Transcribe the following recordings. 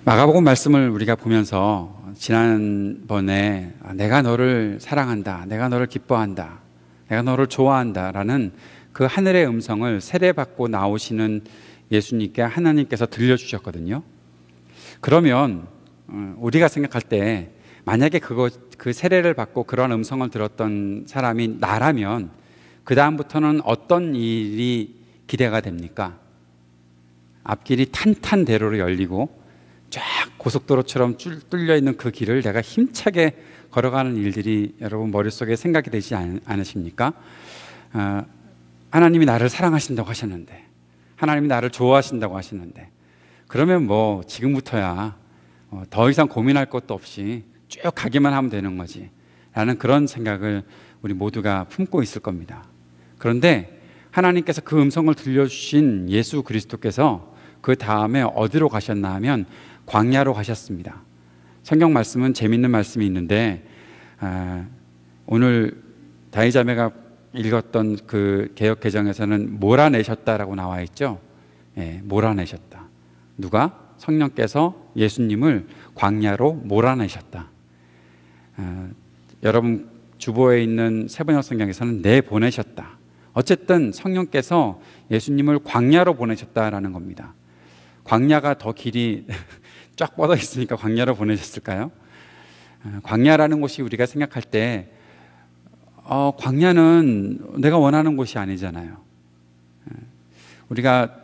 마가복음 말씀을 우리가 보면서 지난번에 내가 너를 사랑한다, 내가 너를 기뻐한다, 내가 너를 좋아한다 라는 그 하늘의 음성을 세례받고 나오시는 예수님께 하나님께서 들려주셨거든요. 그러면 우리가 생각할 때 만약에 그 세례를 받고 그런 음성을 들었던 사람이 나라면 그 다음부터는 어떤 일이 기대가 됩니까? 앞길이 탄탄대로로 열리고 쫙 고속도로처럼 뚫려 있는 그 길을 내가 힘차게 걸어가는 일들이 여러분 머릿속에 생각이 되지 않으십니까? 하나님이 나를 사랑하신다고 하셨는데, 하나님이 나를 좋아하신다고 하시는데, 그러면 뭐 지금부터야 더 이상 고민할 것도 없이 쭉 가기만 하면 되는 거지 라는 그런 생각을 우리 모두가 품고 있을 겁니다. 그런데 하나님께서 그 음성을 들려주신 예수 그리스도께서 그 다음에 어디로 가셨나 하면 광야로 가셨습니다. 성경 말씀은 재미있는 말씀이 있는데 오늘 다이자매가 읽었던 그 개역 개정에서는 몰아내셨다라고 나와 있죠. 예, 몰아내셨다. 누가? 성령께서 예수님을 광야로 몰아내셨다. 여러분 주보에 있는 세번역 성경에서는 내보내셨다. 어쨌든 성령께서 예수님을 광야로 보내셨다라는 겁니다. 광야가 더 길이 쫙 뻗어 있으니까 광야로 보내셨을까요? 광야라는 곳이 우리가 생각할 때 광야는 내가 원하는 곳이 아니잖아요. 우리가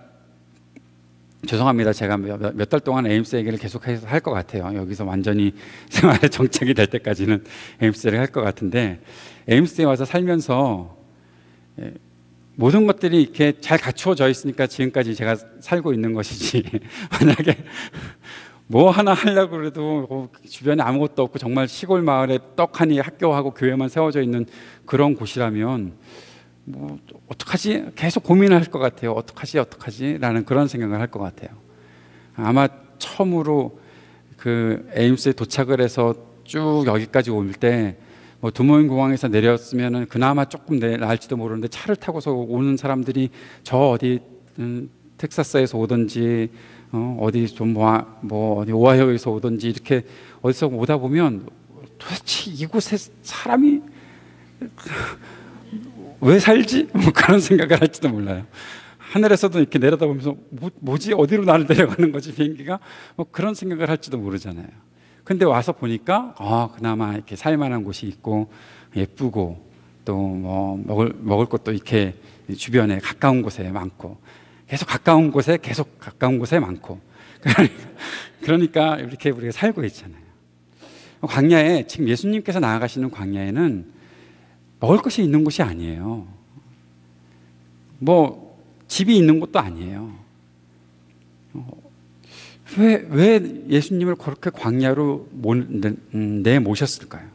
죄송합니다. 제가 몇 달 동안 에임스 얘기를 계속해서 할 것 같아요. 여기서 완전히 생활에 정착이 될 때까지는 에임스를 할 것 같은데, 에임스에 와서 살면서 모든 것들이 이렇게 잘 갖추어져 있으니까 지금까지 제가 살고 있는 것이지 만약에 뭐 하나 하려고 그래도 주변에 아무것도 없고 정말 시골 마을에 떡하니 학교하고 교회만 세워져 있는 그런 곳이라면 뭐 어떡하지? 계속 고민할 것 같아요. 어떡하지? 라는 그런 생각을 할 것 같아요. 아마 처음으로 그 에임스에 도착을 해서 쭉 여기까지 올 때 뭐 두모인 공항에서 내렸으면은 그나마 조금 나을지도 모르는데, 차를 타고서 오는 사람들이 저 어디 텍사스에서 오든지 어디 좀 어디 오하이오에서 오든지 이렇게 어디서 오다 보면 도대체 이곳에 사람이 왜 살지? 뭐 그런 생각을 할지도 몰라요. 하늘에서도 이렇게 내려다보면서 뭐지? 어디로 나를 데려가는 거지 비행기가? 뭐 그런 생각을 할지도 모르잖아요. 근데 와서 보니까 그나마 이렇게 살만한 곳이 있고 예쁘고 또 뭐 먹을 것도 이렇게 주변에 가까운 곳에 많고, 계속 가까운 곳에 많고 그러니까 이렇게 우리가 살고 있잖아요. 광야에 지금 예수님께서 나아가시는 광야에는 먹을 것이 있는 곳이 아니에요. 뭐 집이 있는 곳도 아니에요. 왜 예수님을 그렇게 광야로 내모셨을까요?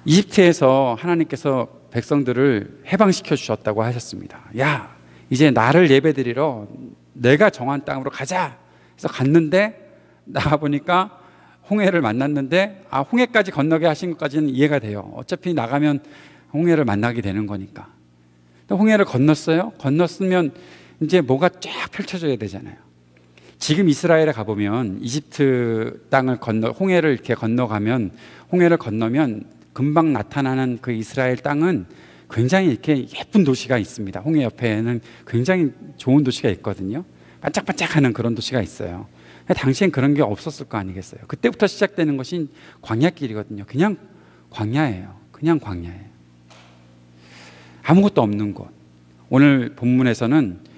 이집트에서 하나님께서 백성들을 해방시켜 주셨다고 하셨습니다. 야, 이제 나를 예배드리러 내가 정한 땅으로 가자 해서 갔는데, 나가보니까 홍해를 만났는데 홍해까지 건너게 하신 것까지는 이해가 돼요. 어차피 나가면 홍해를 만나게 되는 거니까. 홍해를 건넜어요. 건넜으면 이제 뭐가 쫙 펼쳐져야 되잖아요. 지금 이스라엘에 가보면 이집트 땅을 홍해를 이렇게 건너면 금방 나타나는 그 이스라엘 땅은 굉장히 이렇게 예쁜 도시가 있습니다. 홍해 옆에는 굉장히 좋은 도시가 있거든요. 반짝반짝하는 그런 도시가 있어요. 당시엔 그런 게 없었을 거 아니겠어요. 그때부터 시작되는 것이 광야길이거든요. 그냥 광야예요. 그냥 광야예요. 아무것도 없는 곳. 오늘 본문에서는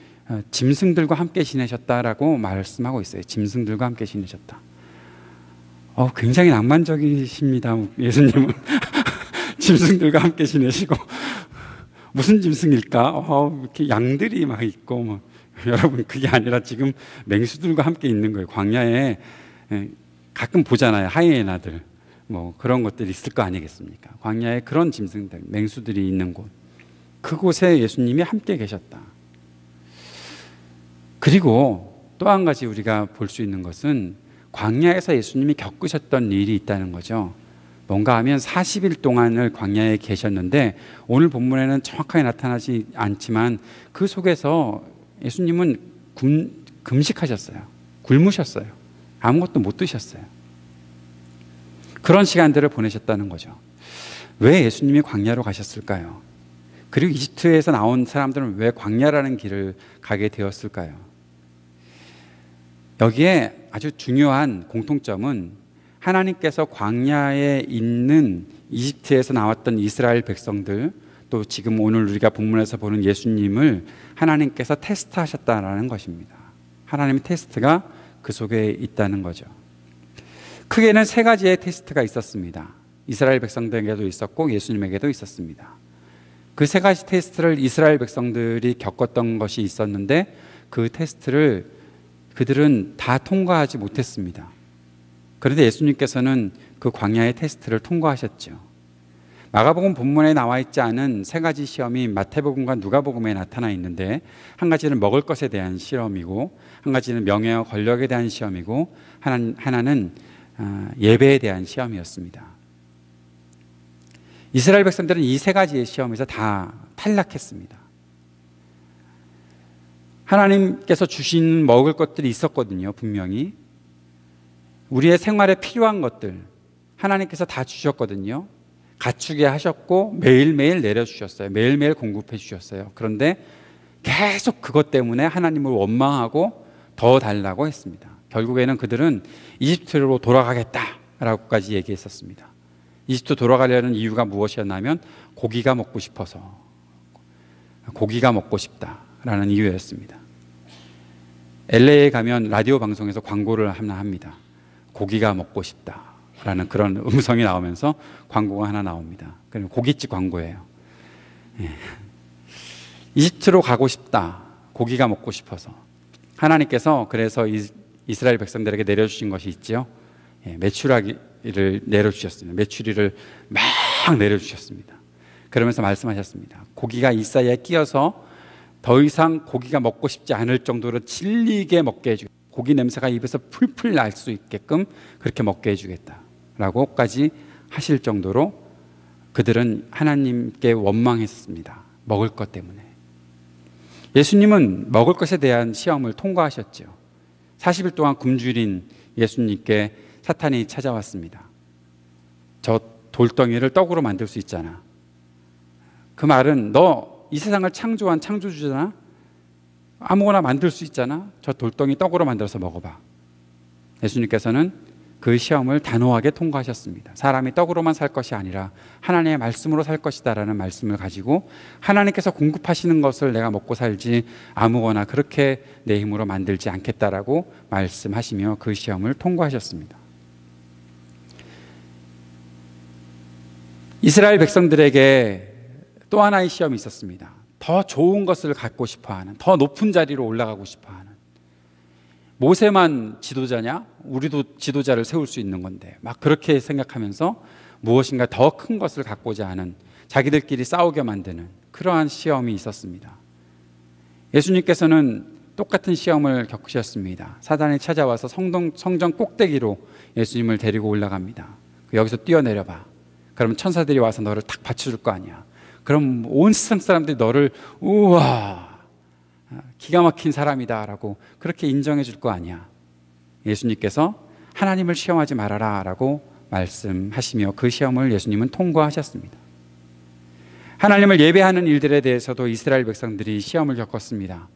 짐승들과 함께 지내셨다라고 말씀하고 있어요. 짐승들과 함께 지내셨다. 굉장히 낭만적이십니다. 예수님은 짐승들과 함께 지내시고 무슨 짐승일까? 이렇게 양들이 막 있고 뭐. 여러분 그게 아니라 지금 맹수들과 함께 있는 거예요. 광야에 가끔 보잖아요. 하이에나들 뭐 그런 것들이 있을 거 아니겠습니까? 광야에 그런 짐승들, 맹수들이 있는 곳, 그곳에 예수님이 함께 계셨다. 그리고 또 한 가지 우리가 볼 수 있는 것은 광야에서 예수님이 겪으셨던 일이 있다는 거죠. 뭔가 하면 40일 동안을 광야에 계셨는데, 오늘 본문에는 정확하게 나타나지 않지만 그 속에서 예수님은 금식하셨어요. 굶으셨어요. 아무것도 못 드셨어요. 그런 시간들을 보내셨다는 거죠. 왜 예수님이 광야로 가셨을까요? 그리고 이집트에서 나온 사람들은 왜 광야라는 길을 가게 되었을까요? 여기에 아주 중요한 공통점은 하나님께서 광야에 있는 이집트에서 나왔던 이스라엘 백성들, 또 지금 오늘 우리가 본문에서 보는 예수님을 하나님께서 테스트하셨다는 것입니다. 하나님의 테스트가 그 속에 있다는 거죠. 크게는 세 가지의 테스트가 있었습니다. 이스라엘 백성들에게도 있었고 예수님에게도 있었습니다. 그 세 가지 테스트를 이스라엘 백성들이 겪었던 것이 있었는데 그 테스트를 그들은 다 통과하지 못했습니다. 그런데 예수님께서는 그 광야의 테스트를 통과하셨죠. 마가복음 본문에 나와 있지 않은 세 가지 시험이 마태복음과 누가복음에 나타나 있는데, 한 가지는 먹을 것에 대한 시험이고, 한 가지는 명예와 권력에 대한 시험이고, 하나는 예배에 대한 시험이었습니다. 이스라엘 백성들은 이 세 가지의 시험에서 다 탈락했습니다. 하나님께서 주신 먹을 것들이 있었거든요. 분명히 우리의 생활에 필요한 것들 하나님께서 다 주셨거든요. 갖추게 하셨고 매일매일 내려주셨어요. 매일매일 공급해 주셨어요. 그런데 계속 그것 때문에 하나님을 원망하고 더 달라고 했습니다. 결국에는 그들은 이집트로 돌아가겠다라고까지 얘기했었습니다. 이집트 돌아가려는 이유가 무엇이었냐면 고기가 먹고 싶어서, 고기가 먹고 싶다라는 이유였습니다. LA에 가면 라디오 방송에서 광고를 하나 합니다. 고기가 먹고 싶다라는 그런 음성이 나오면서 광고가 하나 나옵니다. 그럼 고깃집 광고예요. 예. 이집트로 가고 싶다, 고기가 먹고 싶어서. 하나님께서 그래서 이스라엘 백성들에게 내려주신 것이 있죠. 예, 메추라기를 내려주셨습니다. 메추리를 막 내려주셨습니다. 그러면서 말씀하셨습니다. 고기가 이 사이에 끼어서 더 이상 고기가 먹고 싶지 않을 정도로 질리게 먹게 해주겠다. 고기 냄새가 입에서 풀풀 날 수 있게끔 그렇게 먹게 해주겠다라고까지 하실 정도로 그들은 하나님께 원망했습니다. 먹을 것 때문에. 예수님은 먹을 것에 대한 시험을 통과하셨죠. 40일 동안 굶주린 예수님께 사탄이 찾아왔습니다. 저 돌덩이를 떡으로 만들 수 있잖아. 그 말은 너 이 세상을 창조한 창조주잖아. 아무거나 만들 수 있잖아. 저 돌덩이 떡으로 만들어서 먹어봐. 예수님께서는 그 시험을 단호하게 통과하셨습니다. 사람이 떡으로만 살 것이 아니라 하나님의 말씀으로 살 것이다라는 말씀을 가지고 하나님께서 공급하시는 것을 내가 먹고 살지 아무거나 그렇게 내 힘으로 만들지 않겠다라고 말씀하시며 그 시험을 통과하셨습니다. 이스라엘 백성들에게 또 하나의 시험이 있었습니다. 더 좋은 것을 갖고 싶어하는, 더 높은 자리로 올라가고 싶어하는. 모세만 지도자냐? 우리도 지도자를 세울 수 있는 건데 막 그렇게 생각하면서 무엇인가 더 큰 것을 갖고자 하는, 자기들끼리 싸우게 만드는 그러한 시험이 있었습니다. 예수님께서는 똑같은 시험을 겪으셨습니다. 사단이 찾아와서 성전 꼭대기로 예수님을 데리고 올라갑니다. 여기서 뛰어내려봐. 그러면 천사들이 와서 너를 탁 받쳐줄 거 아니야. 그럼 온 세상 사람들이 너를 우와 기가 막힌 사람이다 라고 그렇게 인정해 줄 거 아니야. 예수님께서 하나님을 시험하지 말아라 라고 말씀하시며 그 시험을 예수님은 통과하셨습니다. 하나님을 예배하는 일들에 대해서도 이스라엘 백성들이 시험을 겪었습니다.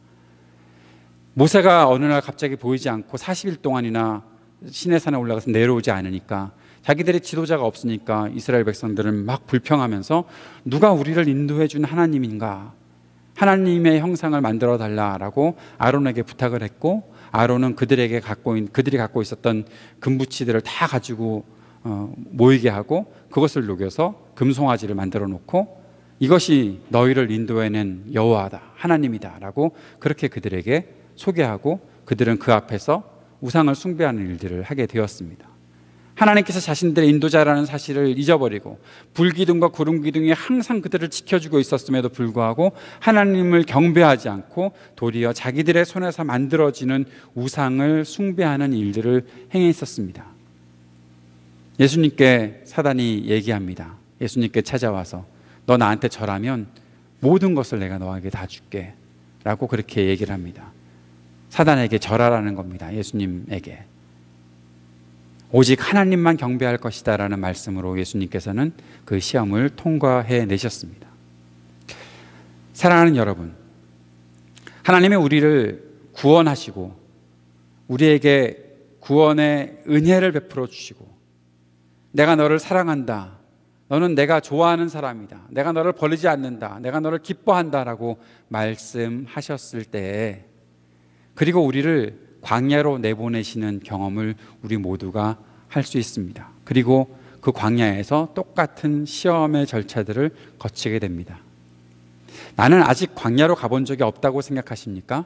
모세가 어느 날 갑자기 보이지 않고 40일 동안이나 시내산에 올라가서 내려오지 않으니까, 자기들의 지도자가 없으니까 이스라엘 백성들은 막 불평하면서 누가 우리를 인도해 준 하나님인가, 하나님의 형상을 만들어 달라라고 아론에게 부탁을 했고, 아론은 그들이 갖고 있었던 금부치들을 다 가지고 모이게 하고 그것을 녹여서 금송아지를 만들어 놓고 이것이 너희를 인도해낸 여호와다, 하나님이다 라고 그렇게 그들에게 소개하고, 그들은 그 앞에서 우상을 숭배하는 일들을 하게 되었습니다. 하나님께서 자신들의 인도자라는 사실을 잊어버리고 불기둥과 구름기둥이 항상 그들을 지켜주고 있었음에도 불구하고 하나님을 경배하지 않고 도리어 자기들의 손에서 만들어지는 우상을 숭배하는 일들을 행했었습니다. 예수님께 사단이 얘기합니다. 예수님께 찾아와서 너 나한테 절하면 모든 것을 내가 너에게 다 줄게 라고 그렇게 얘기를 합니다. 사단에게 절하라는 겁니다. 예수님에게. 오직 하나님만 경배할 것이다 라는 말씀으로 예수님께서는 그 시험을 통과해 내셨습니다. 사랑하는 여러분, 하나님이 우리를 구원하시고 우리에게 구원의 은혜를 베풀어 주시고 내가 너를 사랑한다, 너는 내가 좋아하는 사람이다, 내가 너를 버리지 않는다, 내가 너를 기뻐한다 라고 말씀하셨을 때, 그리고 우리를 광야로 내보내시는 경험을 우리 모두가 할 수 있습니다. 그리고 그 광야에서 똑같은 시험의 절차들을 거치게 됩니다. 나는 아직 광야로 가본 적이 없다고 생각하십니까?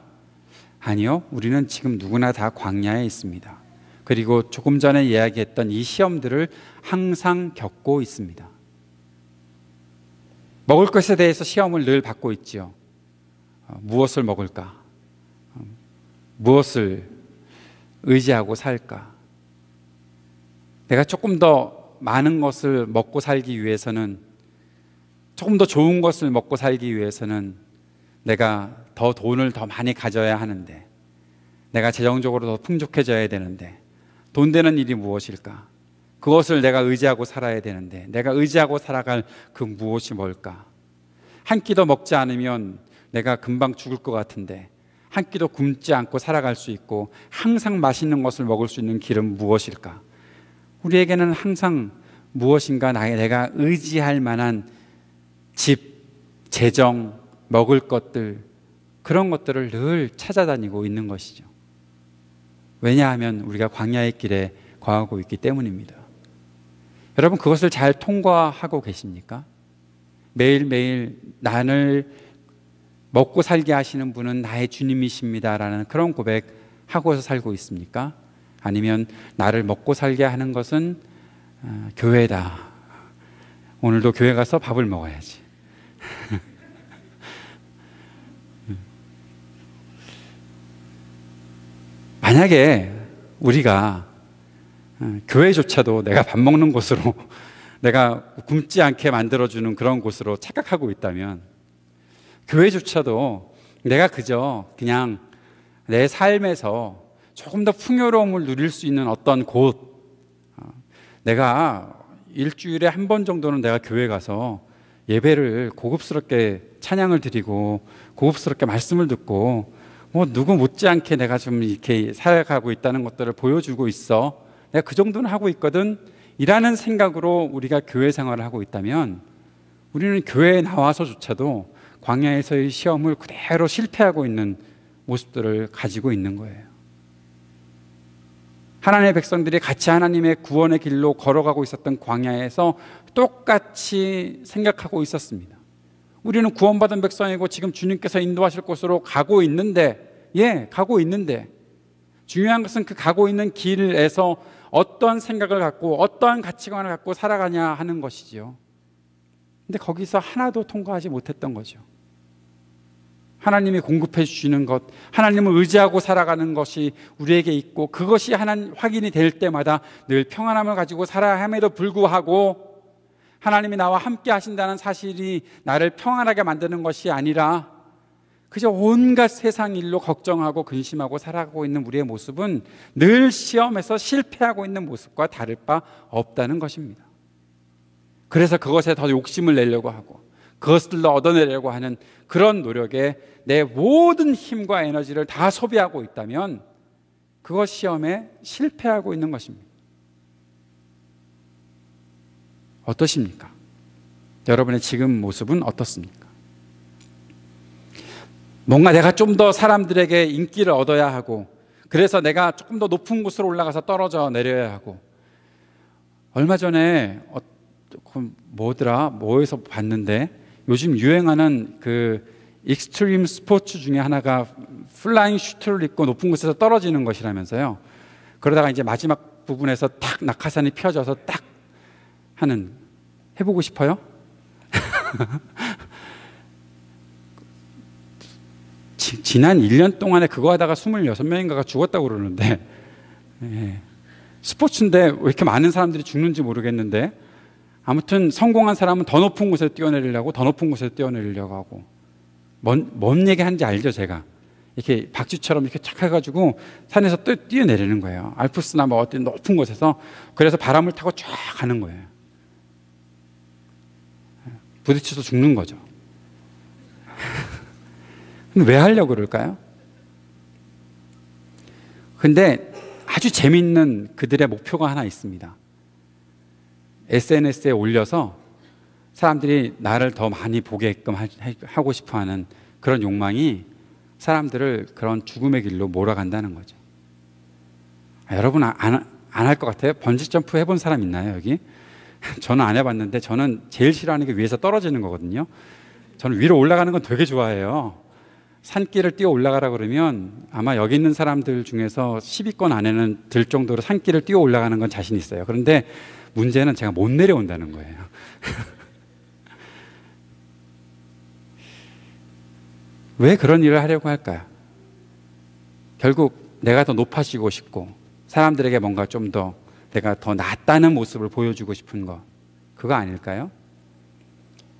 아니요, 우리는 지금 누구나 다 광야에 있습니다. 그리고 조금 전에 이야기했던 이 시험들을 항상 겪고 있습니다. 먹을 것에 대해서 시험을 늘 받고 있지요. 무엇을 먹을까? 무엇을 의지하고 살까? 내가 조금 더 많은 것을 먹고 살기 위해서는, 조금 더 좋은 것을 먹고 살기 위해서는 내가 더 돈을 더 많이 가져야 하는데, 내가 재정적으로 더 풍족해져야 되는데, 돈 되는 일이 무엇일까? 그것을 내가 의지하고 살아야 되는데, 내가 의지하고 살아갈 그 무엇이 뭘까? 한 끼도 먹지 않으면 내가 금방 죽을 것 같은데 한 끼도 굶지 않고 살아갈 수 있고 항상 맛있는 것을 먹을 수 있는 길은 무엇일까? 우리에게는 항상 무엇인가 내가 의지할 만한 집, 재정, 먹을 것들, 그런 것들을 늘 찾아다니고 있는 것이죠. 왜냐하면 우리가 광야의 길에 거하고 있기 때문입니다. 여러분, 그것을 잘 통과하고 계십니까? 매일매일 나를 먹고 살게 하시는 분은 나의 주님이십니다라는 그런 고백하고서 살고 있습니까? 아니면 나를 먹고 살게 하는 것은 교회다, 오늘도 교회 가서 밥을 먹어야지. 만약에 우리가 교회조차도 내가 밥 먹는 곳으로, 내가 굶지 않게 만들어주는 그런 곳으로 착각하고 있다면, 교회조차도 내가 그냥 내 삶에서 조금 더 풍요로움을 누릴 수 있는 어떤 곳, 내가 일주일에 한 번 정도는 내가 교회 가서 예배를 고급스럽게 찬양을 드리고 고급스럽게 말씀을 듣고 누구 못지않게 내가 좀 이렇게 살아가고 있다는 것들을 보여주고 있어, 내가 그 정도는 하고 있거든 이라는 생각으로 우리가 교회 생활을 하고 있다면, 우리는 교회에 나와서조차도 광야에서의 시험을 그대로 실패하고 있는 모습들을 가지고 있는 거예요. 하나님의 백성들이 같이 하나님의 구원의 길로 걸어가고 있었던 광야에서 똑같이 생각하고 있었습니다. 우리는 구원받은 백성이고 지금 주님께서 인도하실 곳으로 가고 있는데, 가고 있는데, 중요한 것은 그 가고 있는 길에서 어떤 생각을 갖고 어떠한 가치관을 갖고 살아가냐 하는 것이지요. 근데 거기서 하나도 통과하지 못했던 거죠. 하나님이 공급해 주시는 것, 하나님을 의지하고 살아가는 것이 우리에게 있고, 그것이 하나님 확인이 될 때마다 늘 평안함을 가지고 살아야 함에도 불구하고, 하나님이 나와 함께 하신다는 사실이 나를 평안하게 만드는 것이 아니라 그저 온갖 세상 일로 걱정하고 근심하고 살아가고 있는 우리의 모습은 늘 시험에서 실패하고 있는 모습과 다를 바 없다는 것입니다. 그래서 그것에 더 욕심을 내려고 하고 그것들로 얻어내려고 하는 그런 노력에 내 모든 힘과 에너지를 다 소비하고 있다면 그것 시험에 실패하고 있는 것입니다. 어떠십니까? 여러분의 지금 모습은 어떻습니까? 뭔가 내가 좀 더 사람들에게 인기를 얻어야 하고, 그래서 내가 조금 더 높은 곳으로 올라가서 떨어져 내려야 하고, 얼마 전에 뭐에서 봤는데 요즘 유행하는 그 익스트림 스포츠 중에 하나가 플라잉 슈트를 입고 높은 곳에서 떨어지는 것이라면서요. 그러다가 이제 마지막 부분에서 탁 낙하산이 펴져서 딱 하는, 해보고 싶어요? 지난 1년 동안에 그거 하다가 26명인가가 죽었다고 그러는데, 스포츠인데 왜 이렇게 많은 사람들이 죽는지 모르겠는데, 아무튼 성공한 사람은 더 높은 곳에 뛰어내리려고, 더 높은 곳에 뛰어내리려고 하고, 뭔 얘기 하는지 알죠? 제가 이렇게 박쥐처럼 이렇게 착 해가지고 산에서 또 뛰어내리는 거예요. 알프스나 뭐 어떤 높은 곳에서. 그래서 바람을 타고 쫙 가는 거예요. 부딪혀서 죽는 거죠. 근데 왜 하려고 그럴까요? 근데 아주 재밌는 그들의 목표가 하나 있습니다. SNS에 올려서 사람들이 나를 더 많이 보게끔 하고 싶어하는 그런 욕망이 사람들을 그런 죽음의 길로 몰아간다는 거죠. 여러분 안 할 것 같아요? 번지점프 해본 사람 있나요 여기? 저는 안 해봤는데 저는 제일 싫어하는 게 위에서 떨어지는 거거든요. 저는 위로 올라가는 건 되게 좋아해요. 산길을 뛰어 올라가라 그러면 아마 여기 있는 사람들 중에서 10위권 안에는 들 정도로 산길을 뛰어 올라가는 건 자신 있어요. 그런데 문제는 제가 못 내려온다는 거예요. 왜 그런 일을 하려고 할까요? 결국 내가 더 높아지고 싶고 사람들에게 뭔가 좀 더 내가 더 낫다는 모습을 보여주고 싶은 것, 그거 아닐까요?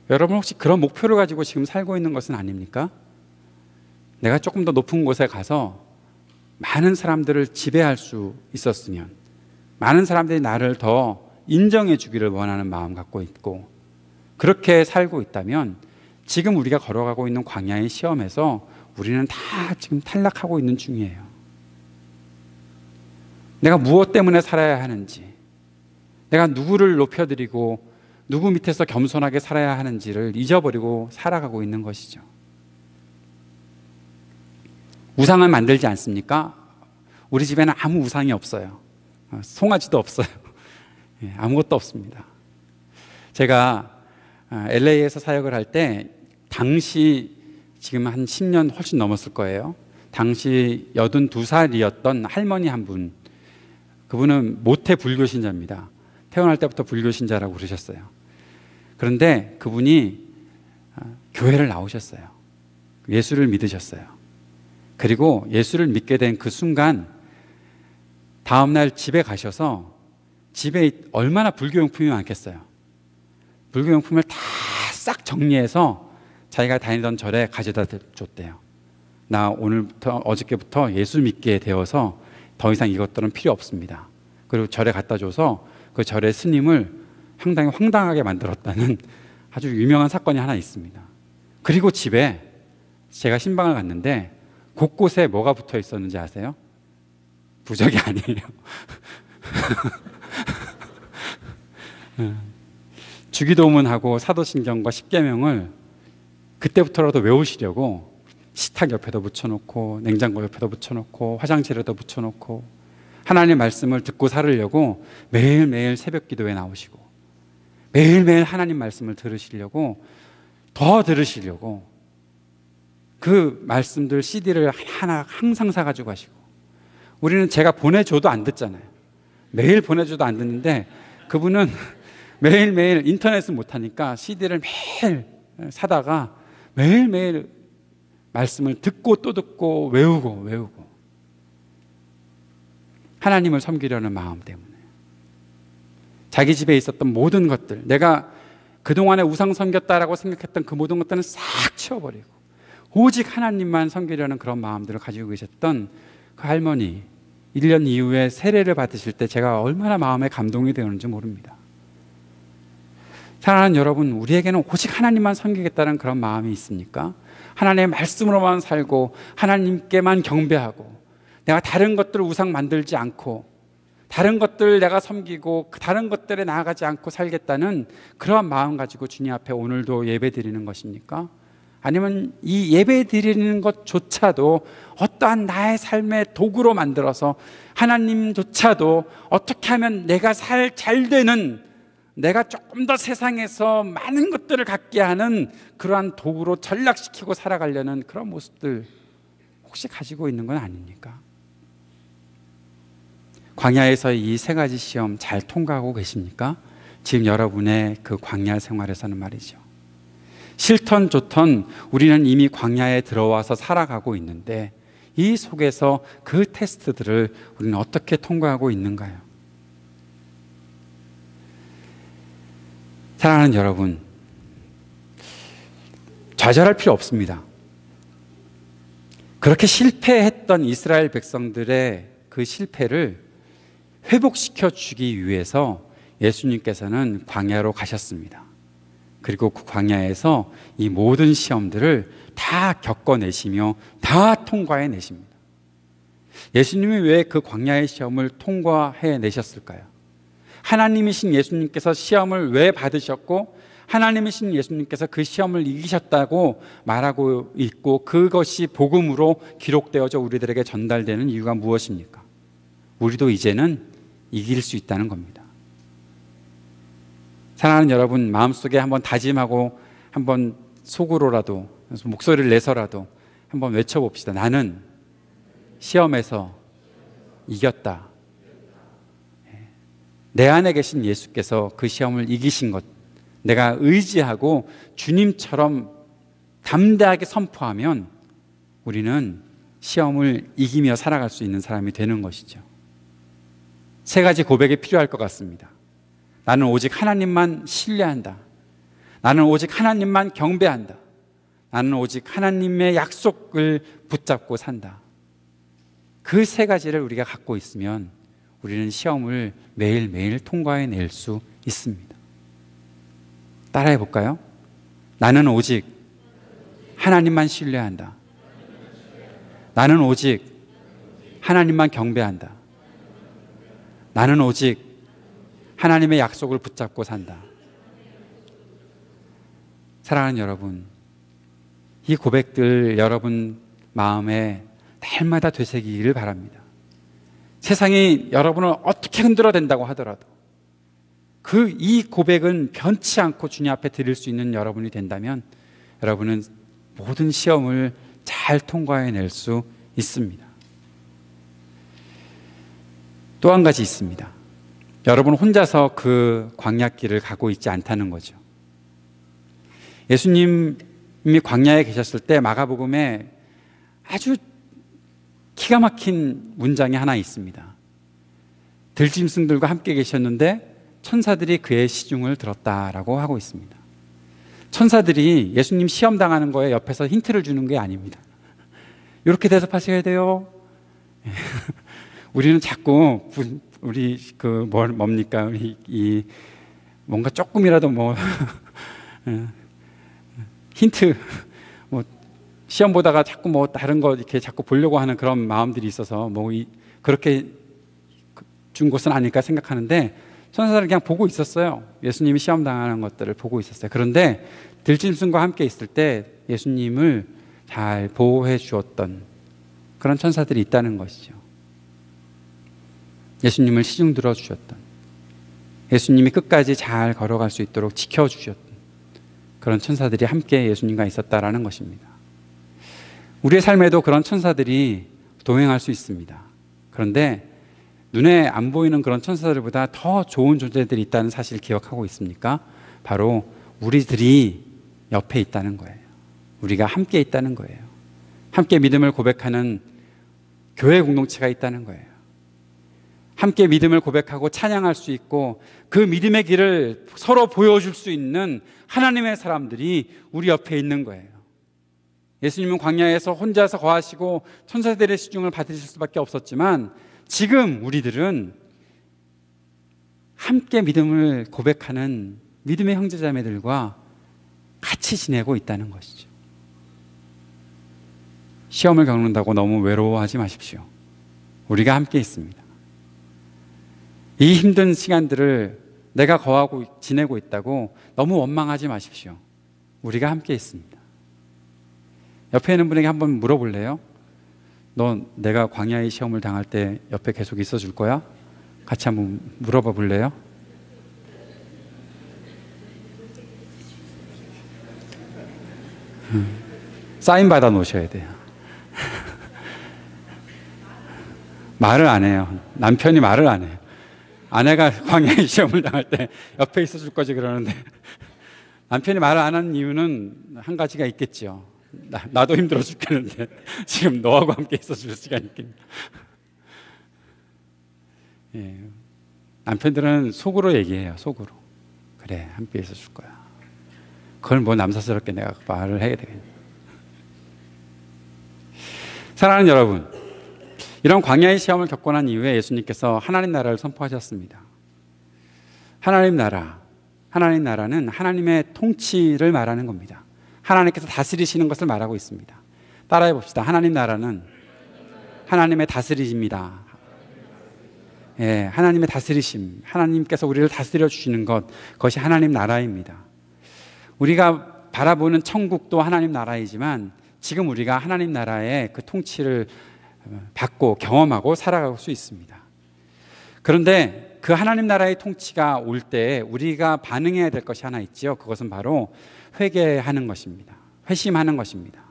여러분 혹시 그런 목표를 가지고 지금 살고 있는 것은 아닙니까? 내가 조금 더 높은 곳에 가서 많은 사람들을 지배할 수 있었으면, 많은 사람들이 나를 더 인정해 주기를 원하는 마음 갖고 있고, 그렇게 살고 있다면 지금 우리가 걸어가고 있는 광야의 시험에서 우리는 다 지금 탈락하고 있는 중이에요. 내가 무엇 때문에 살아야 하는지, 내가 누구를 높여드리고 누구 밑에서 겸손하게 살아야 하는지를 잊어버리고 살아가고 있는 것이죠. 우상을 만들지 않습니까? 우리 집에는 아무 우상이 없어요. 송아지도 없어요. 아무것도 없습니다. 제가 LA에서 사역을 할 때 당시 지금 한 10년 훨씬 넘었을 거예요. 당시 82살이었던 할머니 한 분, 그분은 모태 불교 신자입니다. 태어날 때부터 불교 신자라고 그러셨어요. 그런데 그분이 교회를 나오셨어요. 예수를 믿으셨어요. 그리고 예수를 믿게 된 그 순간 다음날 집에 가셔서 집에 얼마나 불교용품이 많겠어요. 불교용품을 다 싹 정리해서 자기가 다니던 절에 가져다 줬대요. 나 오늘부터 어저께부터 예수 믿게 되어서 더 이상 이것들은 필요 없습니다. 그리고 절에 갖다 줘서 그 절의 스님을 상당히 황당하게 만들었다는 아주 유명한 사건이 하나 있습니다. 그리고 집에 제가 신방을 갔는데 곳곳에 뭐가 붙어 있었는지 아세요? 부적이 아니에요. 주기도문하고 사도신경과 십계명을 그때부터라도 외우시려고 식탁 옆에도 붙여놓고 냉장고 옆에도 붙여놓고 화장실에도 붙여놓고 하나님의 말씀을 듣고 살으려고 매일매일 새벽 기도에 나오시고 매일매일 하나님 말씀을 들으시려고, 더 들으시려고 그 말씀들 CD를 하나 항상 사가지고 가시고, 우리는 제가 보내줘도 안 듣잖아요. 매일 보내줘도 안 듣는데 그분은 매일매일 인터넷을 못하니까 CD를 매일 사다가 매일매일 말씀을 듣고 또 듣고 외우고 하나님을 섬기려는 마음 때문에 자기 집에 있었던 모든 것들, 내가 그동안에 우상 섬겼다라고 생각했던 그 모든 것들은 싹 치워버리고 오직 하나님만 섬기려는 그런 마음들을 가지고 계셨던 그 할머니, 1년 이후에 세례를 받으실 때 제가 얼마나 마음에 감동이 되었는지 모릅니다. 사랑하는 여러분, 우리에게는 오직 하나님만 섬기겠다는 그런 마음이 있습니까? 하나님의 말씀으로만 살고 하나님께만 경배하고 내가 다른 것들을 우상 만들지 않고 다른 것들을 내가 섬기고 다른 것들에 나아가지 않고 살겠다는 그러한 마음 가지고 주님 앞에 오늘도 예배 드리는 것입니까? 아니면 이 예배 드리는 것조차도 어떠한 나의 삶의 도구로 만들어서 하나님조차도 어떻게 하면 내가 잘 되는, 내가 조금 더 세상에서 많은 것들을 갖게 하는 그러한 도구로 전락시키고 살아가려는 그런 모습들 혹시 가지고 있는 건 아닙니까? 광야에서 이 세 가지 시험 잘 통과하고 계십니까? 지금 여러분의 그 광야 생활에서는 말이죠. 싫던 좋던 우리는 이미 광야에 들어와서 살아가고 있는데 이 속에서 그 테스트들을 우리는 어떻게 통과하고 있는가요? 사랑하는 여러분, 좌절할 필요 없습니다. 그렇게 실패했던 이스라엘 백성들의 그 실패를 회복시켜 주기 위해서 예수님께서는 광야로 가셨습니다. 그리고 그 광야에서 이 모든 시험들을 다 겪어내시며 다 통과해내십니다. 예수님이 왜 그 광야의 시험을 통과해내셨을까요? 하나님이신 예수님께서 시험을 왜 받으셨고 하나님이신 예수님께서 그 시험을 이기셨다고 말하고 있고 그것이 복음으로 기록되어져 우리들에게 전달되는 이유가 무엇입니까? 우리도 이제는 이길 수 있다는 겁니다. 사랑하는 여러분, 마음속에 한번 다짐하고 한번 속으로라도 목소리를 내서라도 한번 외쳐봅시다. 나는 시험에서 이겼다. 내 안에 계신 예수께서 그 시험을 이기신 것, 내가 의지하고 주님처럼 담대하게 선포하면 우리는 시험을 이기며 살아갈 수 있는 사람이 되는 것이죠. 세 가지 고백이 필요할 것 같습니다. 나는 오직 하나님만 신뢰한다. 나는 오직 하나님만 경배한다. 나는 오직 하나님의 약속을 붙잡고 산다. 그 세 가지를 우리가 갖고 있으면 우리는 시험을 매일매일 통과해낼 수 있습니다. 따라해 볼까요? 나는 오직 하나님만 신뢰한다. 나는 오직 하나님만 경배한다. 나는 오직 하나님의 약속을 붙잡고 산다. 사랑하는 여러분, 이 고백들 여러분 마음에 날마다 되새기기를 바랍니다. 세상이 여러분을 어떻게 흔들어댄다고 하더라도 이 고백은 변치 않고 주님 앞에 드릴 수 있는 여러분이 된다면 여러분은 모든 시험을 잘 통과해낼 수 있습니다. 또 한 가지 있습니다. 여러분 혼자서 그 광야길을 가고 있지 않다는 거죠. 예수님이 광야에 계셨을 때 마가복음에 아주 기가 막힌 문장이 하나 있습니다. 들짐승들과 함께 계셨는데 천사들이 그의 시중을 들었다라고 하고 있습니다. 천사들이 예수님 시험 당하는 거에 옆에서 힌트를 주는 게 아닙니다. 이렇게 대답하셔야 돼요. 우리는 자꾸 우리 뭡니까? 우리 뭔가 조금이라도 힌트 시험 보다가 자꾸 다른 거 이렇게 자꾸 보려고 하는 그런 마음들이 있어서 그렇게 준 것은 아닐까 생각하는데 천사들은 그냥 보고 있었어요. 예수님이 시험 당하는 것들을 보고 있었어요. 그런데 들짐승과 함께 있을 때 예수님을 잘 보호해 주었던 그런 천사들이 있다는 것이죠. 예수님을 시중 들어 주셨던, 예수님이 끝까지 잘 걸어갈 수 있도록 지켜주셨던 그런 천사들이 함께 예수님과 있었다라는 것입니다. 우리의 삶에도 그런 천사들이 동행할 수 있습니다. 그런데 눈에 안 보이는 그런 천사들보다 더 좋은 존재들이 있다는 사실을 기억하고 있습니까? 바로 우리들이 옆에 있다는 거예요. 우리가 함께 있다는 거예요. 함께 믿음을 고백하는 교회 공동체가 있다는 거예요. 함께 믿음을 고백하고 찬양할 수 있고 그 믿음의 길을 서로 보여줄 수 있는 하나님의 사람들이 우리 옆에 있는 거예요. 예수님은 광야에서 혼자서 거하시고 천사들의 시중을 받으실 수밖에 없었지만 지금 우리들은 함께 믿음을 고백하는 믿음의 형제자매들과 같이 지내고 있다는 것이죠. 시험을 겪는다고 너무 외로워하지 마십시오. 우리가 함께 있습니다. 이 힘든 시간들을 내가 거하고 지내고 있다고 너무 원망하지 마십시오. 우리가 함께 있습니다. 옆에 있는 분에게 한번 물어볼래요? 너 내가 광야의 시험을 당할 때 옆에 계속 있어 줄 거야? 같이 한번 물어봐 볼래요? 사인 받아 놓으셔야 돼요. 말을 안 해요. 남편이 말을 안 해요. 아내가 광야의 시험을 당할 때 옆에 있어 줄 거지 그러는데 남편이 말을 안 하는 이유는 한 가지가 있겠죠. 나도 힘들어 죽겠는데 지금 너하고 함께 있어 줄 시간이 있겠냐. 예. 남편들은 속으로 얘기해요. 속으로. 그래, 함께 있어 줄 거야. 그걸 뭐 남사스럽게 내가 말을 해야 되겠냐. 사랑하는 여러분, 이런 광야의 시험을 겪고 난 이후에 예수님께서 하나님 나라를 선포하셨습니다. 하나님 나라는 하나님의 통치를 말하는 겁니다. 하나님께서 다스리시는 것을 말하고 있습니다. 따라해 봅시다. 하나님 나라는 하나님의 다스리십니다. 예, 하나님의 다스리심, 하나님께서 우리를 다스려 주시는 것, 그것이 하나님 나라입니다. 우리가 바라보는 천국도 하나님 나라이지만 지금 우리가 하나님 나라의 그 통치를 받고 경험하고 살아갈 수 있습니다. 그런데 그 하나님 나라의 통치가 올 때 우리가 반응해야 될 것이 하나 있지요. 그것은 바로 회개하는 것입니다. 회심하는 것입니다.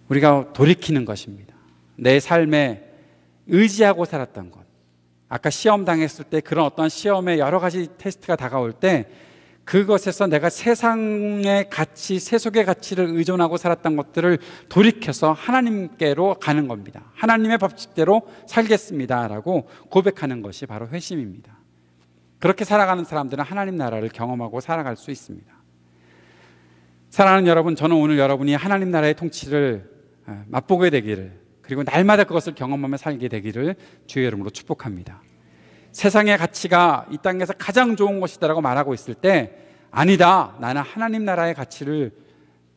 우리가 돌이키는 것입니다. 내 삶에 의지하고 살았던 것, 아까 시험 당했을 때 그런 어떤 시험에 여러 가지 테스트가 다가올 때 그것에서 내가 세상의 가치, 세속의 가치를 의존하고 살았던 것들을 돌이켜서 하나님께로 가는 겁니다. 하나님의 법칙대로 살겠습니다 라고 고백하는 것이 바로 회심입니다. 그렇게 살아가는 사람들은 하나님 나라를 경험하고 살아갈 수 있습니다. 사랑하는 여러분, 저는 오늘 여러분이 하나님 나라의 통치를 맛보게 되기를, 그리고 날마다 그것을 경험하며 살게 되기를 주의 이름으로 축복합니다. 세상의 가치가 이 땅에서 가장 좋은 것이다라고 말하고 있을 때 아니다, 나는 하나님 나라의 가치를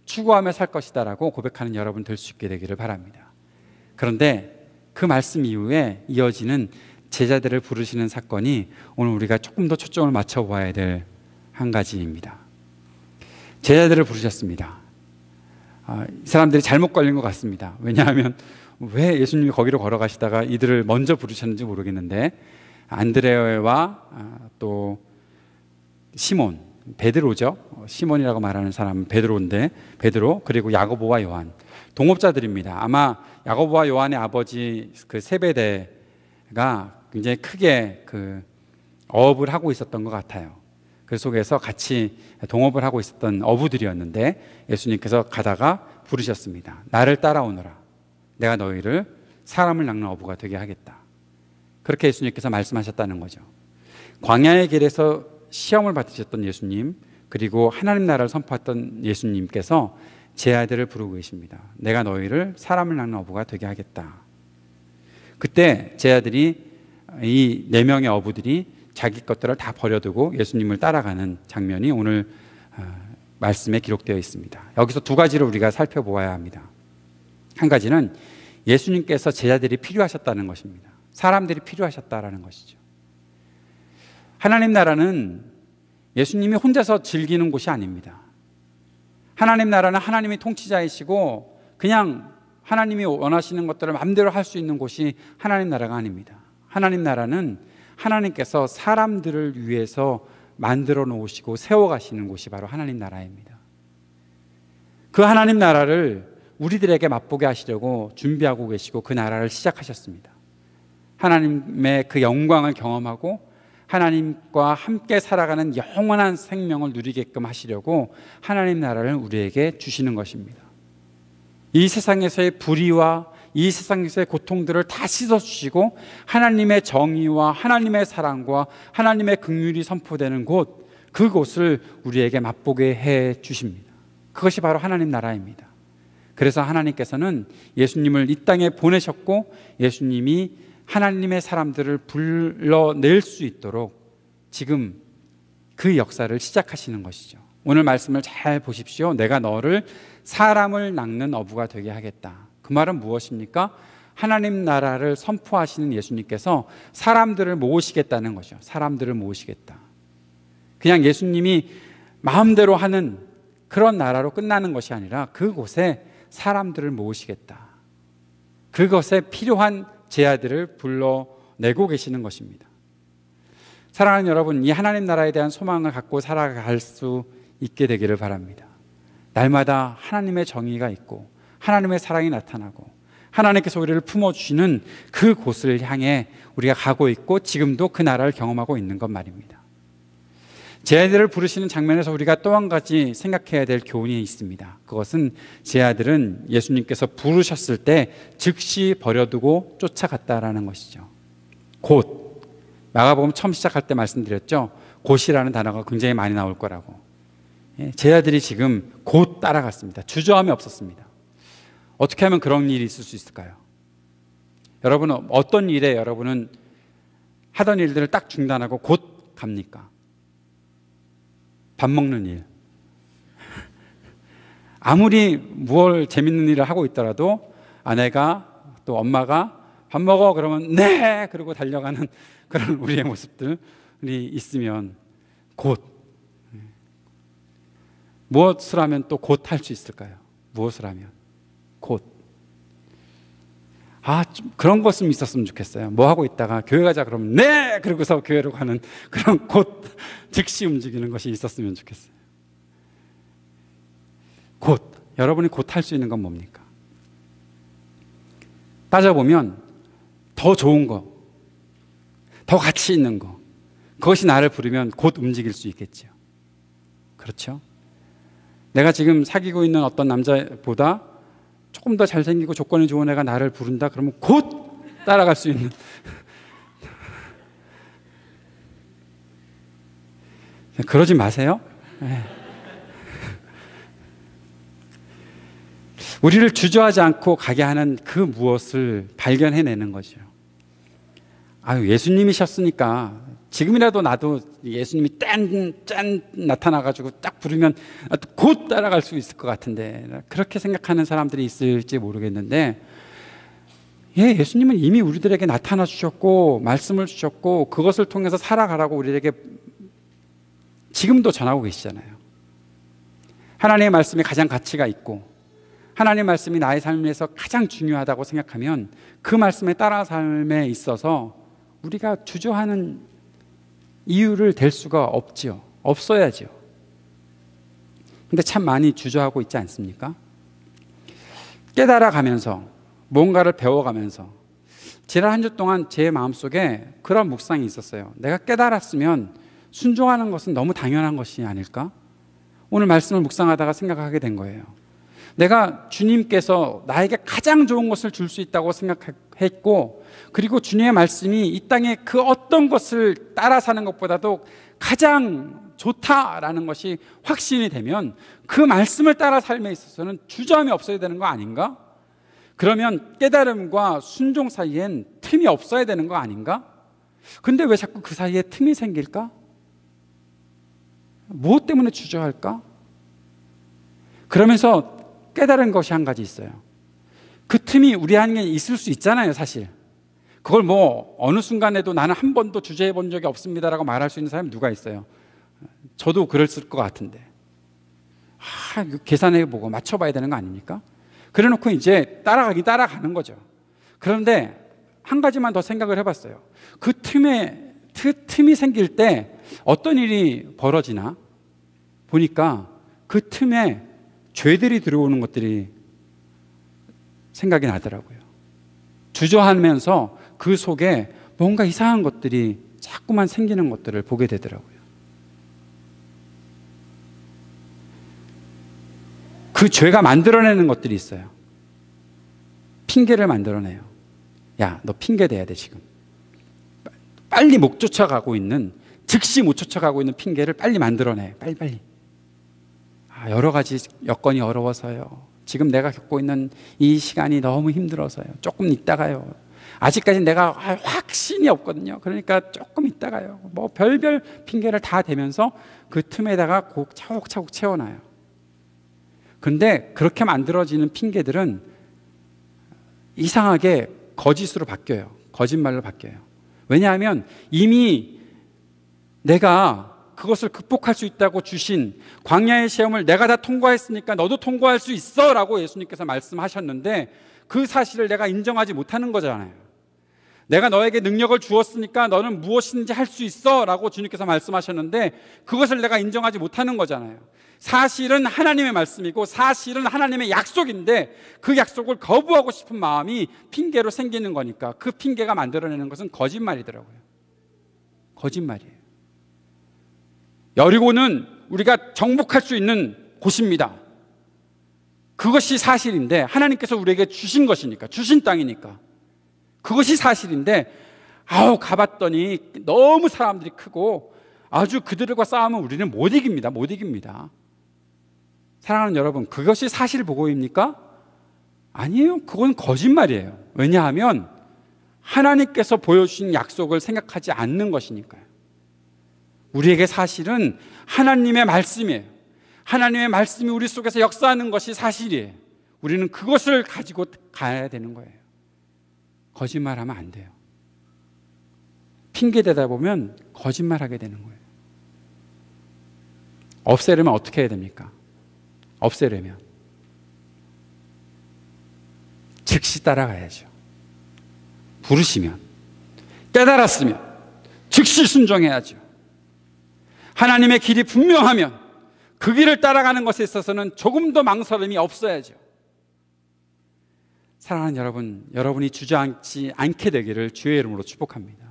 추구하며 살 것이다라고 고백하는 여러분 될 수 있게 되기를 바랍니다. 그런데 그 말씀 이후에 이어지는 제자들을 부르시는 사건이 오늘 우리가 조금 더 초점을 맞춰봐야 될 한 가지입니다. 제자들을 부르셨습니다. 이 사람들이 잘못 걸린 것 같습니다. 왜냐하면 왜 예수님이 거기로 걸어가시다가 이들을 먼저 부르셨는지 모르겠는데 안드레와 또 시몬, 베드로죠. 시몬이라고 말하는 사람은 베드로인데 베드로, 그리고 야고보와 요한, 동업자들입니다. 아마 야고보와 요한의 아버지 그 세베대가 굉장히 크게 그 어업을 하고 있었던 것 같아요. 그 속에서 같이 동업을 하고 있었던 어부들이었는데 예수님께서 가다가 부르셨습니다. 나를 따라오너라. 내가 너희를 사람을 낚는 어부가 되게 하겠다. 그렇게 예수님께서 말씀하셨다는 거죠. 광야의 길에서 시험을 받으셨던 예수님, 그리고 하나님 나라를 선포했던 예수님께서 제 아들을 부르고 계십니다. 내가 너희를 사람을 낚는 어부가 되게 하겠다. 그때 제 아들이, 이 4명의 어부들이 자기 것들을 다 버려두고 예수님을 따라가는 장면이 오늘 말씀에 기록되어 있습니다. 여기서 두 가지를 우리가 살펴보아야 합니다. 한 가지는 예수님께서 제자들이 필요하셨다는 것입니다. 사람들이 필요하셨다라는 것이죠. 하나님 나라는 예수님이 혼자서 즐기는 곳이 아닙니다. 하나님 나라는 하나님이 통치자이시고 그냥 하나님이 원하시는 것들을 마음대로 할 수 있는 곳이 하나님 나라가 아닙니다. 하나님 나라는 하나님께서 사람들을 위해서 만들어 놓으시고 세워가시는 곳이 바로 하나님 나라입니다. 그 하나님 나라를 우리들에게 맛보게 하시려고 준비하고 계시고 그 나라를 시작하셨습니다. 하나님의 그 영광을 경험하고 하나님과 함께 살아가는 영원한 생명을 누리게끔 하시려고 하나님 나라를 우리에게 주시는 것입니다. 이 세상에서의 불의와 이 세상에서의 고통들을 다 씻어주시고 하나님의 정의와 하나님의 사랑과 하나님의 긍휼이 선포되는 곳, 그곳을 우리에게 맛보게 해 주십니다. 그것이 바로 하나님 나라입니다. 그래서 하나님께서는 예수님을 이 땅에 보내셨고 예수님이 하나님의 사람들을 불러낼 수 있도록 지금 그 역사를 시작하시는 것이죠. 오늘 말씀을 잘 보십시오. 내가 너를 사람을 낚는 어부가 되게 하겠다. 그 말은 무엇입니까? 하나님 나라를 선포하시는 예수님께서 사람들을 모으시겠다는 거죠. 사람들을 모으시겠다. 그냥 예수님이 마음대로 하는 그런 나라로 끝나는 것이 아니라 그곳에 사람들을 모으시겠다. 그것에 필요한 제자들을 불러내고 계시는 것입니다. 사랑하는 여러분, 이 하나님 나라에 대한 소망을 갖고 살아갈 수 있게 되기를 바랍니다. 날마다 하나님의 정의가 있고 하나님의 사랑이 나타나고 하나님께서 우리를 품어주시는 그 곳을 향해 우리가 가고 있고 지금도 그 나라를 경험하고 있는 것 말입니다. 제 아들을 부르시는 장면에서 우리가 또 한 가지 생각해야 될 교훈이 있습니다. 그것은 제 아들은 예수님께서 부르셨을 때 즉시 버려두고 쫓아갔다라는 것이죠. 곧, 마가복음 처음 시작할 때 말씀드렸죠. 곧이라는 단어가 굉장히 많이 나올 거라고. 제 아들이 지금 곧 따라갔습니다. 주저함이 없었습니다. 어떻게 하면 그런 일이 있을 수 있을까요? 여러분은 어떤 일에 여러분은 하던 일들을 딱 중단하고 곧 갑니까? 밥 먹는 일. 아무리 무얼 재밌는 일을 하고 있더라도 아내가 또 엄마가 밥 먹어 그러면 네 그러고 달려가는 그런 우리의 모습들이 있으면 곧 무엇을 하면 또 곧 할 수 있을까요? 무엇을 하면 곧. 좀 그런 것은 있었으면 좋겠어요. 뭐 하고 있다가 교회 가자 그러면 네 그러고서 교회로 가는 그런 곧 즉시 움직이는 것이 있었으면 좋겠어요. 곧. 여러분이 곧 할 수 있는 건 뭡니까? 따져보면 더 좋은 거, 더 가치 있는 거, 그것이 나를 부르면 곧 움직일 수 있겠죠. 그렇죠? 내가 지금 사귀고 있는 어떤 남자보다 조금 더 잘생기고 조건이 좋은 애가 나를 부른다 그러면 곧 따라갈 수 있는 그러지 마세요. 우리를 주저하지 않고 가게 하는 그 무엇을 발견해내는 거죠. 예수님이셨으니까 지금이라도 나도 예수님이 짠 나타나가지고 딱 부르면 곧 따라갈 수 있을 것 같은데, 그렇게 생각하는 사람들이 있을지 모르겠는데, 예수님은 이미 우리들에게 나타나 주셨고 말씀을 주셨고 그것을 통해서 살아가라고 우리에게 지금도 전하고 계시잖아요. 하나님의 말씀에 가장 가치가 있고 하나님의 말씀이 나의 삶에서 가장 중요하다고 생각하면 그 말씀에 따라 삶에 있어서 우리가 주저하는 이유를 댈 수가 없지요. 없어야죠. 근데 참 많이 주저하고 있지 않습니까? 깨달아가면서 뭔가를 배워가면서 지난 한 주 동안 제 마음속에 그런 묵상이 있었어요. 내가 깨달았으면 순종하는 것은 너무 당연한 것이 아닐까? 오늘 말씀을 묵상하다가 생각하게 된 거예요. 내가 주님께서 나에게 가장 좋은 것을 줄 수 있다고 생각했고, 그리고 주님의 말씀이 이 땅에 그 어떤 것을 따라 사는 것보다도 가장 좋다라는 것이 확신이 되면 그 말씀을 따라 삶에 있어서는 주저함이 없어야 되는 거 아닌가? 그러면 깨달음과 순종 사이엔 틈이 없어야 되는 거 아닌가? 근데 왜 자꾸 그 사이에 틈이 생길까? 무엇 때문에 주저할까? 그러면서 깨달은 것이 한 가지 있어요. 그 틈이 우리 안에 있을 수 있잖아요, 사실. 그걸 뭐 어느 순간에도 나는 한 번도 주저해 본 적이 없습니다라고 말할 수 있는 사람이 누가 있어요? 저도 그랬을 것 같은데. 계산해보고 맞춰봐야 되는 거 아닙니까? 그래 놓고 이제 따라가는 거죠. 그런데 한 가지만 더 생각을 해봤어요. 그 틈이 생길 때 어떤 일이 벌어지나 보니까 그 틈에 죄들이 들어오는 것들이 생각이 나더라고요. 주저하면서 그 속에 뭔가 이상한 것들이 자꾸만 생기는 것들을 보게 되더라고요. 그 죄가 만들어내는 것들이 있어요. 핑계를 만들어내요. 야, 너 핑계 대야 돼 지금. 빨리 못 쫓아가고 있는, 즉시 못 쫓아가고 있는 핑계를 빨리 만들어내. 빨리. 여러 가지 여건이 어려워서요. 지금 내가 겪고 있는 이 시간이 너무 힘들어서요. 조금 있다가요. 아직까지 내가 확신이 없거든요. 그러니까 조금 있다가요. 뭐 별별 핑계를 다 대면서 그 틈에다가 차곡차곡 채워놔요. 근데 그렇게 만들어지는 핑계들은 이상하게 거짓으로 바뀌어요. 거짓말로 바뀌어요. 왜냐하면 이미 내가 그것을 극복할 수 있다고 주신 광야의 시험을 내가 다 통과했으니까 너도 통과할 수 있어 라고 예수님께서 말씀하셨는데, 그 사실을 내가 인정하지 못하는 거잖아요. 내가 너에게 능력을 주었으니까 너는 무엇이든지 할 수 있어 라고 주님께서 말씀하셨는데 그것을 내가 인정하지 못하는 거잖아요. 사실은 하나님의 말씀이고 사실은 하나님의 약속인데 그 약속을 거부하고 싶은 마음이 핑계로 생기는 거니까 그 핑계가 만들어내는 것은 거짓말이더라고요. 거짓말이에요. 여리고는 우리가 정복할 수 있는 곳입니다. 그것이 사실인데 하나님께서 우리에게 주신 것이니까, 주신 땅이니까 그것이 사실인데, 가봤더니 너무 사람들이 크고 아주 그들과 싸우면 우리는 못 이깁니다. 사랑하는 여러분, 그것이 사실 보고입니까? 아니에요. 그건 거짓말이에요. 왜냐하면 하나님께서 보여주신 약속을 생각하지 않는 것이니까요. 우리에게 사실은 하나님의 말씀이에요. 하나님의 말씀이 우리 속에서 역사하는 것이 사실이에요. 우리는 그것을 가지고 가야 되는 거예요. 거짓말하면 안 돼요. 핑계대다 보면 거짓말하게 되는 거예요. 없애려면 어떻게 해야 됩니까? 없애려면 즉시 따라가야죠. 부르시면, 깨달았으면 즉시 순종해야죠. 하나님의 길이 분명하면 그 길을 따라가는 것에 있어서는 조금도 망설임이 없어야죠. 사랑하는 여러분, 여러분이 주저앉지 않게 되기를 주의 이름으로 축복합니다.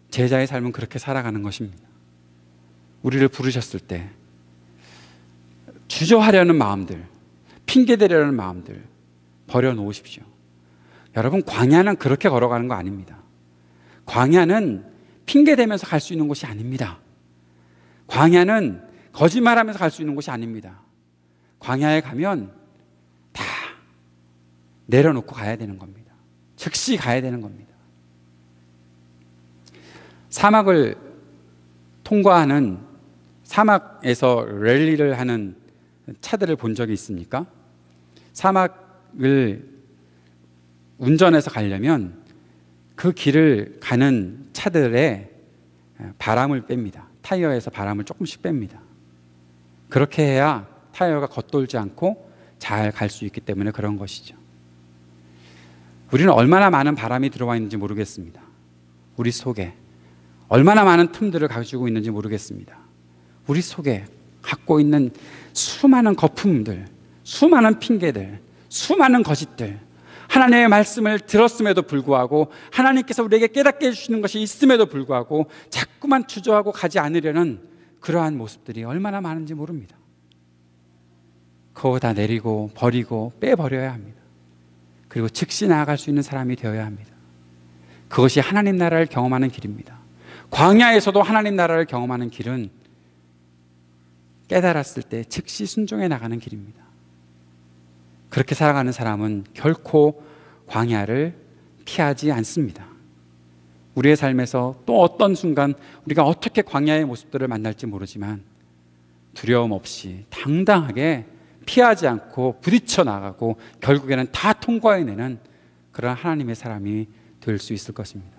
제자의 삶은 그렇게 살아가는 것입니다. 우리를 부르셨을 때 주저하려는 마음들, 핑계대려는 마음들 버려놓으십시오. 여러분, 광야는 그렇게 걸어가는 거 아닙니다. 광야는 핑계대면서 갈 수 있는 곳이 아닙니다. 광야는 거짓말하면서 갈 수 있는 곳이 아닙니다. 광야에 가면 다 내려놓고 가야 되는 겁니다. 즉시 가야 되는 겁니다. 사막을 통과하는, 사막에서 랠리를 하는 차들을 본 적이 있습니까? 사막을 운전해서 가려면 그 길을 가는 차들의 바람을 뺍니다. 타이어에서 바람을 조금씩 뺍니다. 그렇게 해야 타이어가 겉돌지 않고 잘 갈 수 있기 때문에 그런 것이죠. 우리는 얼마나 많은 바람이 들어와 있는지 모르겠습니다. 우리 속에 얼마나 많은 틈들을 가지고 있는지 모르겠습니다. 우리 속에 갖고 있는 수많은 거품들, 수많은 핑계들, 수많은 거짓들, 하나님의 말씀을 들었음에도 불구하고 하나님께서 우리에게 깨닫게 해주시는 것이 있음에도 불구하고 자꾸만 주저하고 가지 않으려는 그러한 모습들이 얼마나 많은지 모릅니다. 그거 다 내리고 버리고 빼버려야 합니다. 그리고 즉시 나아갈 수 있는 사람이 되어야 합니다. 그것이 하나님 나라를 경험하는 길입니다. 광야에서도 하나님 나라를 경험하는 길은 깨달았을 때 즉시 순종해 나가는 길입니다. 그렇게 살아가는 사람은 결코 광야를 피하지 않습니다. 우리의 삶에서 또 어떤 순간 우리가 어떻게 광야의 모습들을 만날지 모르지만 두려움 없이 당당하게 피하지 않고 부딪혀 나가고 결국에는 다 통과해내는 그런 하나님의 사람이 될 수 있을 것입니다.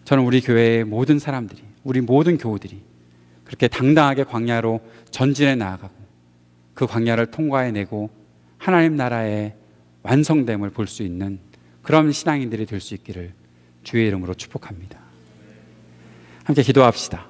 저는 우리 교회의 모든 사람들이, 우리 모든 교우들이 그렇게 당당하게 광야로 전진해 나아가고 그 광야를 통과해내고 하나님 나라의 완성됨을 볼 수 있는 그런 신앙인들이 될 수 있기를 주의 이름으로 축복합니다. 함께 기도합시다.